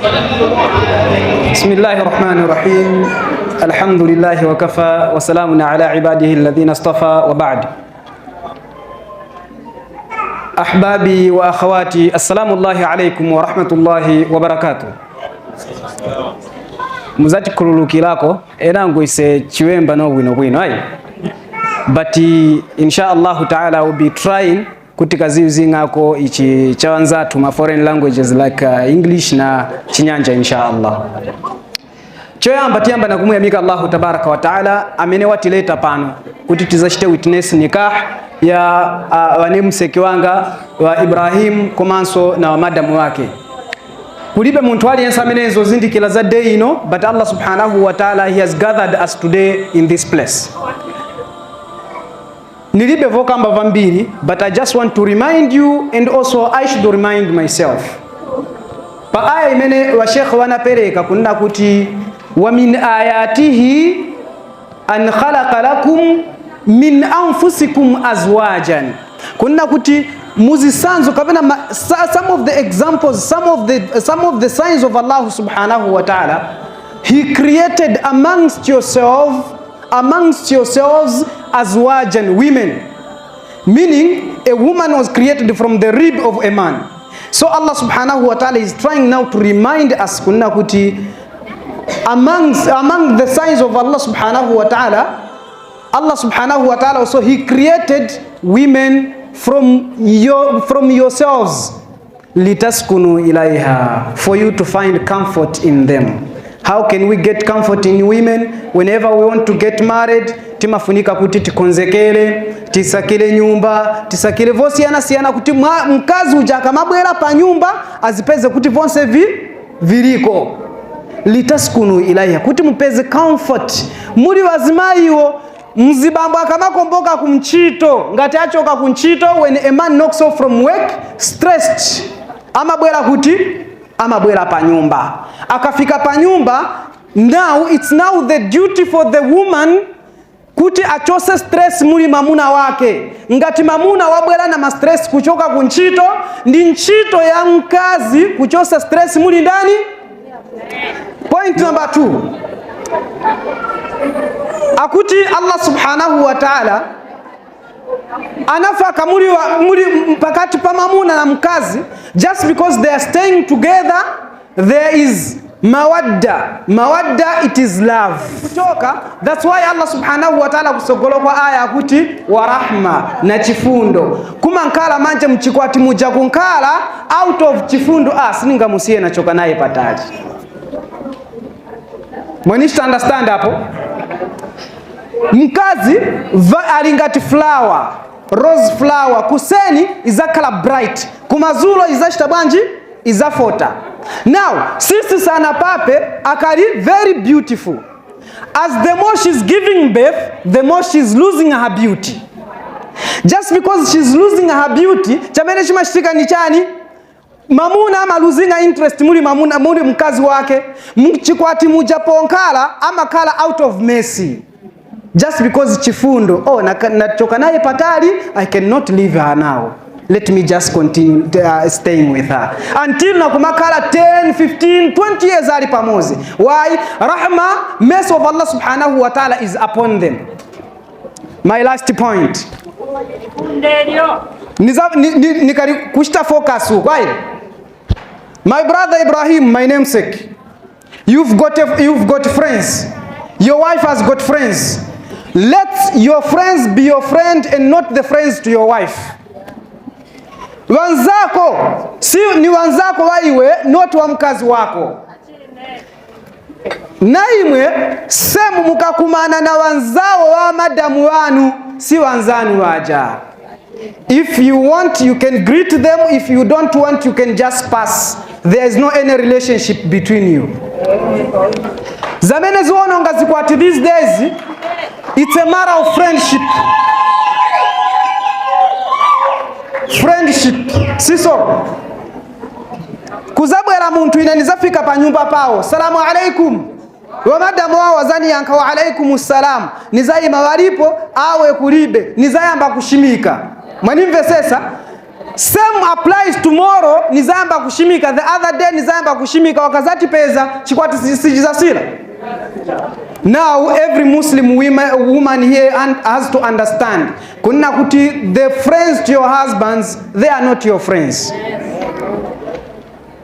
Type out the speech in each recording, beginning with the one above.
Bismillahir Rahmanir Rahim. Alhamdulillahi wa kafa wa salamun ala ibadihi alladhina istafa wa ba'd. Ahbabi wa akhawati, assalamu alaykum wa rahmatullahi wa barakatuh. Muzati kululukilako enangu ise chiwemba no bwino ayi. But insha Allah ta'ala I will be trying kutika zingako ichi chawanza to my foreign languages like English na Chinyanja insha Allah. Choyamba tiamba na kumuyamika Allah tabaraka wa ta'ala amenewatileta pano kuti tizashite witness nikah ya wanemseki wanga wa Ibrahim komanso na madamu wake. Kulibe muntu aliyensa amenezo zindikila za day ino, but Allah subhanahu wa ta'ala he has gathered us today in this place. Nilibe vokamba vambiri, but I just want to remind you and also I should remind myself. Pa aya imene wa Sheikh wanapereka kunna kuti wa min ayatihi an khalaqa lakum min anfusikum azwajan. Kunna kuti muzisanzo kapena some of the examples, some of the signs of Allah subhanahu wa ta'ala, he created amongst yourselves azwajan, women, meaning a woman was created from the rib of a man. So Allah subhanahu wa ta'ala is trying now to remind us kunna kuti among the signs of Allah subhanahu wa ta'ala, Allah subhanahu wa ta'ala also he created women from yourselves, litaskunu ilaiha, for you to find comfort in them. How can we get comfort in women? Whenever we want to get married, timafunika kuti tikonzekele, tisakile nyumba, tisakile vosi siana kuti mkazi ujaka mabwela pa nyumba azipeze kuti vonse viriko. Litaskunu ilaiha, kuti mpeze comfort. Muri wazimaiwo mzibambo akamakomboka kumchito, ngati achoka kumchito, when a man knocks off from work stressed, amabwela pa nyumba. Akafika pa nyumba, now it's now the duty for the woman kuti achose stress muri mamuna wake. Ngati mamuna wabwela na stress kuchoka kunchito, ndi nchito ya mkazi kuchosa stress muri ndani. Point number 2. Akuti Allah subhanahu wa ta'ala anafaka muri mpakati pa mamuna na mkazi, just because they are staying together there is mawadda, it is love. That's why Allah subhanahu wa ta'ala kusogolo kwa aya akuti wa rahma na chifundo. Kuma nkala manje mchikwati muja kunkala out of chifundo sininga musiye na choka naye pataji. Mwenishta understand hapo? Mkazi alingati flower, rose flower, kuseni izakala bright, kumazulo izashita banji izafota. Now sisi sana pape akali very beautiful. As the more she's giving birth, the more she's losing her beauty. Just because she's losing her beauty, chamene shimashika ni chani? Mamuna ama losing interest muri mkazi wake, mchikwati mujaponkala ama kala out of mercy. Just because chifundo, nachoka naye patali, I cannot leave her now. Let me just continue staying with her. Until nakumakala 10, 15, 20 years ali pamozi. Why? Rahma, mercy of Allah subhanahu wa ta'ala is upon them. My last point. Nikari kushta focus. Why? My brother Ibrahim, my namesake. You've got friends. Your wife has got friends. Let your friends be your friend and not the friends to your wife. Wanzako si ni wanzako waiwe, not wa mkazi wako. Naimwe semu mukakumana na wanzao wa madamu wanu, si wanzani waja. If you want, you can greet them. If you don't want, you can just pass. There is no any relationship between you. Zamene zuono ngazikwati these days, it's a matter of friendship. Friendship. Siso. Kuzabwela muntu inanizafika pa nyumba pao. Salamu alaikum. Wa madamu wao wazani yanka wa alaikumus salam. Nizai mawalipo awe kulibe. Nizai amba kushimika. Mwanimve sesa. Same applies tomorrow, nizamba kushimika, the other day nizamba kushimika, wakazati peza chikwati sijizasila. Now every Muslim woman here has to understand, kuna kuti the friends to your husbands, they are not your friends.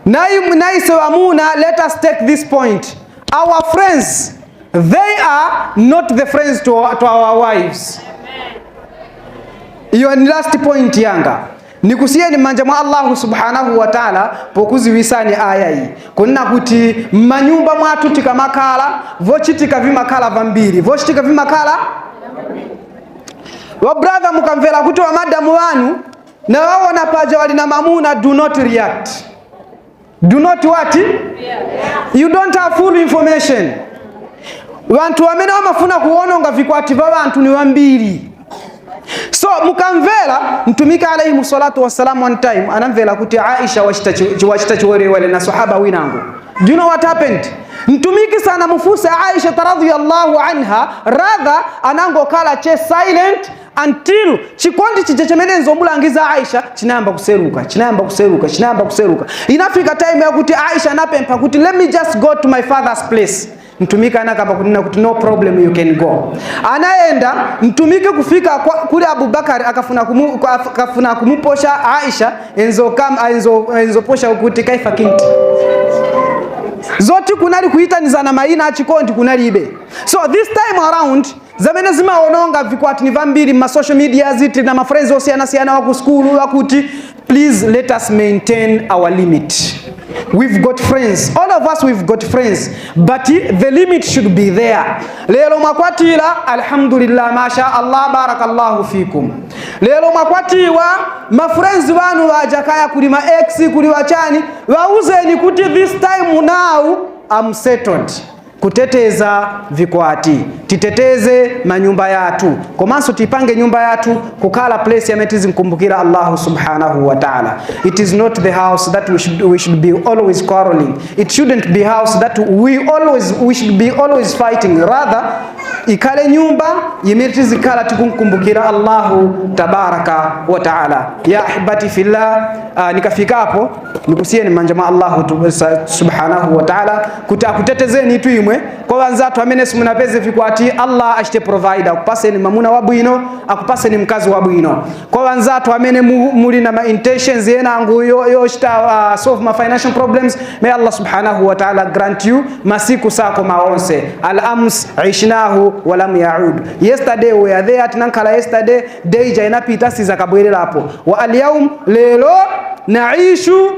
Let us take this point. Our friends, they are not the friends to our wives. Your last point yanga nikusieni manjama Allah subhanahu wa ta'ala pokuzi wisani aya hii kuna kuti manyumba mwatu tika makala vochitika vimakala vambiri vochitika vimakala wa brother mukamvela kuti wa madamu wanu na wao na paja wali na mamuna, do not react. Do not what? You don't have full information. Wantu wamena wamafuna kuononga vikwati va wantu ni wambiri. So mukamvela mtumika alayhi salatu wassalam one time anamvela kuti Aisha washitachiwere wale na sahaba winangu. Do you know what happened? Mtumiki sana mufusa Aisha radhiyallahu anha rather anango kala che silent until chikondi chichechemenenzo mulangiza Aisha chinamba kuseruka. Inafika time ya kuti Aisha napempa kuti let me just go to my father's place. Mtumika anakapa kuti no problem, you can go. Anaenda mtumike kufika kule Abubakar akafuna kumuposha Aisha enzo posha ukuti kaifa kinti. Zoti kunali kuita nizana maina achikondi kunali ibe. So this time around zamene zima ononga vikwati ni vambiri ma social media ziti na ma friends osiana wako skulu wakuti please let us maintain our limit. We've got friends, all of us we've got friends, but the limit should be there. Lelo makwatila alhamdulillah masha Allah barakallahu fikum. Lelo makwatiwa ma friends wanu wajakaya kuli ma ex kuli wachani wauze ni kuti this time now I'm settled. Kuteteza vikwati, titeteze manyumba yatu. Komanso tipange nyumba yatu kukala place ya metizi mkumbukira Allah subhanahu wa ta'ala. It is not the house that we should be always quarreling. It shouldn't be house that we should be always fighting. Rather ikale nyumba yemetizi kala tukumkumbukira Allah tabaraka wa ta'ala. Ya ahibati fillah, nikafika hapo nikusieni manjama Allah subhanahu wa ta'ala kutetezeni tu imwe kwa wanzatu amene simunapeze vikwati Allah ashite provider akupase ni mamuna wabwino akupase ni mkazi wabwino. Kwa wanzatu amene muli na ma intentions yena ngu yo shita solve my financial problems, may Allah subhanahu wa ta'ala grant you masiku sako maonse. Al-ams ishnahu wa lam yaud. Yesterday we are there atinankala yesterday day jaina pita siza kabwele lapo. Wa al-yawm lelo naishu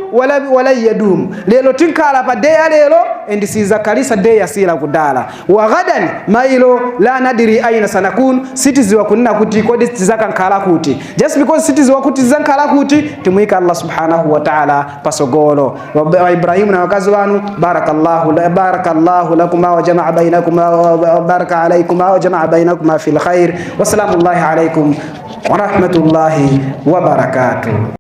wala yadum. Lelo tinkala pa day lelo and siza kalisa day yasila kudala. Wa gadan mailo la nadiri aina sanakun. Cities wa kunina kuti kodi tizaka nkala kuti. Just because cities wa kuti tizaka nkala kuti tumuika Allah subhanahu wa ta'ala pasogolo. Wa Ibrahim na wakazi wanu barakallahu lakuma wa jama'a bainakuma wa baraka alaykuma wa jama'a bainakuma fil khair. Wassalamu alaikum wa rahmatullahi wa barakatuh.